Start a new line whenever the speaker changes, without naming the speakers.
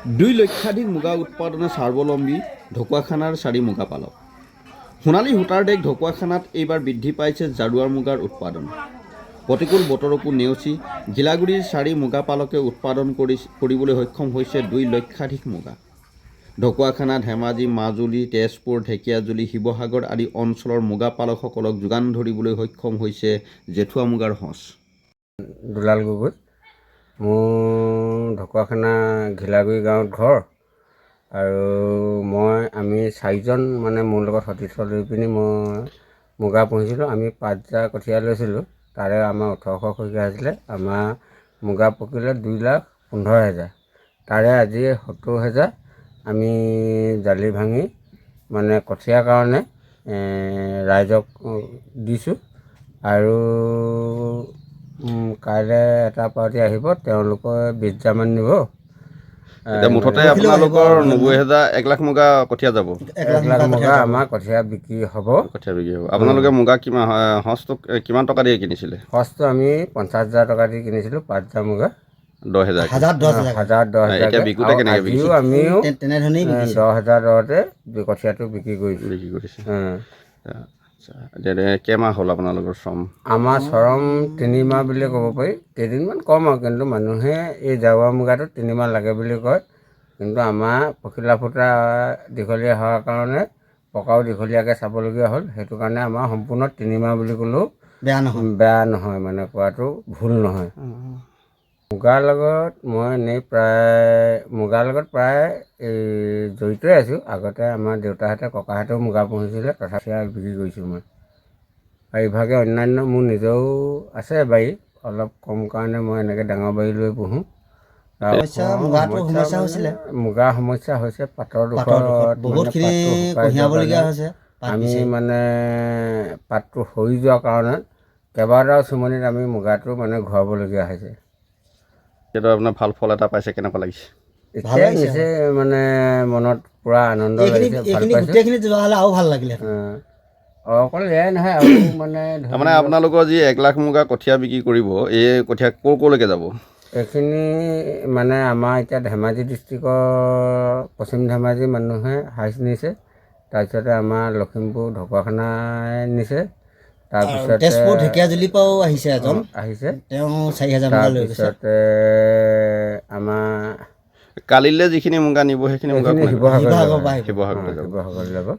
2 লক্ষাধিক মুগা উৎপাদনে স্বাৱলম্বী ঢকুৱাখানাৰ 4 মুগা পালক। সোণালী সূতাৰ দেশ ঢকুৱাখানাত এইবাৰ বৃদ্ধি পাইছে জাৰুৱাৰ মুগাৰ উৎপাদন। প্ৰতিকূল বতৰকো নেওচি জিলাগুৰিৰ 4 মুগা পালকে উৎপাদন কৰিবলৈ সক্ষম হৈছে 2 লক্ষাধিক মুগা। ঢকুৱাখানা, ধেমাজি, মাজুলী, তেজপুৰ, ঢেকিয়াজুলি, শিৱসাগৰ আদি অঞ্চলৰ মুগা পালকসকলক যোগান ধৰিবলৈ সক্ষম হৈছে জেঠুৱা মুগাৰ সঁচ।
দুলাল গগৈ, মোৰ ঢকুৱাখানা ঘিলাগুৰি গাঁৱত ঘৰ আৰু আমি 4জন মানে মোৰ লগত সতীৰ্থ লৈ পিনি মই মুগা পুহিছিলোঁ। আমি 5 কঠীয়া লৈছিলোঁ, তাৰে আমাৰ 1800 কঠীয়া আছিলে। আমাৰ মুগা পকিলে 2,15,000, তাৰে আজি 70,000 আমি জালি ভাঙি মানে কঠীয়াৰ কাৰণে ৰাইজক দিছোঁ। আৰু কাইলৈ এটা পাৰ্টি আহিব, তেওঁলোকে 20,000 নিব।
মুঠতে আপোনালোকৰ 90,000 1 লাখ মুগা কঠীয়া যাব।
1 লাখ মুগা আমাৰ কঠীয়া বিক্ৰী হ'ব।
আপোনালোকে মুগা সঁচটো কিমান টকা দিয়ে কিনিছিলে?
সঁচটো আমি 50,000 টকা দি কিনিছিলোঁ। 5 মুগা
10,000।
10,000 বিকোতে কেনেকৈ বিকিছে? আমিও 10,000 দৰতে কঠীয়াটো বিক্ৰী কৰিছোঁ।
কেইমাহ হ'ল আপোনালোকৰ শ্ৰম?
আমাৰ শ্ৰম 3 মাহ বুলি ক'ব পাৰি। কেইদিনমান কম আৰু, কিন্তু মানুহে এই জাৰুৱা মুগাটো 3 মাহ লাগে বুলি কয়। কিন্তু আমাৰ পখিলা ফুটা দীঘলীয়া হোৱাৰ কাৰণে পকাও দীঘলীয়াকৈ চাবলগীয়া হ'ল। সেইটো কাৰণে আমাৰ সম্পূৰ্ণ 3 মাহ বুলি ক'লেও বেয়া নহয়, মানে কোৱাটো ভুল নহয়। মুগাৰ লগত মই এনেই মুগাৰ লগত প্ৰায় জড়িতই আছোঁ। আগতে আমাৰ দেউতাহঁতে ককাহঁতেও মুগা পুহিছিলে, তথাপি বিক্ৰী কৰিছোঁ মই। আৰু ইভাগে অন্যান্য মোৰ নিজেও আছে বাৰী, অলপ কম কাৰণে মই এনেকৈ ডাঙৰ বাৰী লৈ পুহোঁ। মুগাৰ সমস্যা হৈছে পাতৰ দুখত আমি মানে পাতটো সৰি যোৱাৰ কাৰণে কেইবাটাও চিমনিত আমি মুগাটো মানে ঘূৰাবলগীয়া হৈছে।
সেইটো আপোনাৰ ভাল ফল এটা পাইছে, কেনেকুৱা লাগিছে?
এতিয়া নিচে মানে মনত পূৰা আনন্দ লাগিছে, ভাল লাগিলে। অকল এয়াই নহয়, আৰু মানে
আপোনালোকৰ যি 1 লাখ মুগা কঠীয়া বিক্ৰী কৰিব, এই কঠীয়া ক'লৈকে যাব?
এইখিনি মানে আমাৰ এতিয়া ধেমাজি ডিষ্ট্ৰিক্টৰ পশ্চিম ধেমাজি মানুহে হাইচ নিছে, তাৰপিছতে আমাৰ লখিমপুৰ ঢকুৱাখানাই নিছে, তাৰপিছতে
তেজপুৰ ঢেকিয়াজুলিৰ পৰাও আহিছে এজন,
আহিছে,
তেওঁ 4,000 মুগা লৈ গৈছে।
তাৰপিছতে আমাৰ
কালিলৈ যিখিনি মুগা নিব সেইখিনি মুগা
শিৱসাগৰলৈ যাব।
শিৱসাগৰলৈ যাব।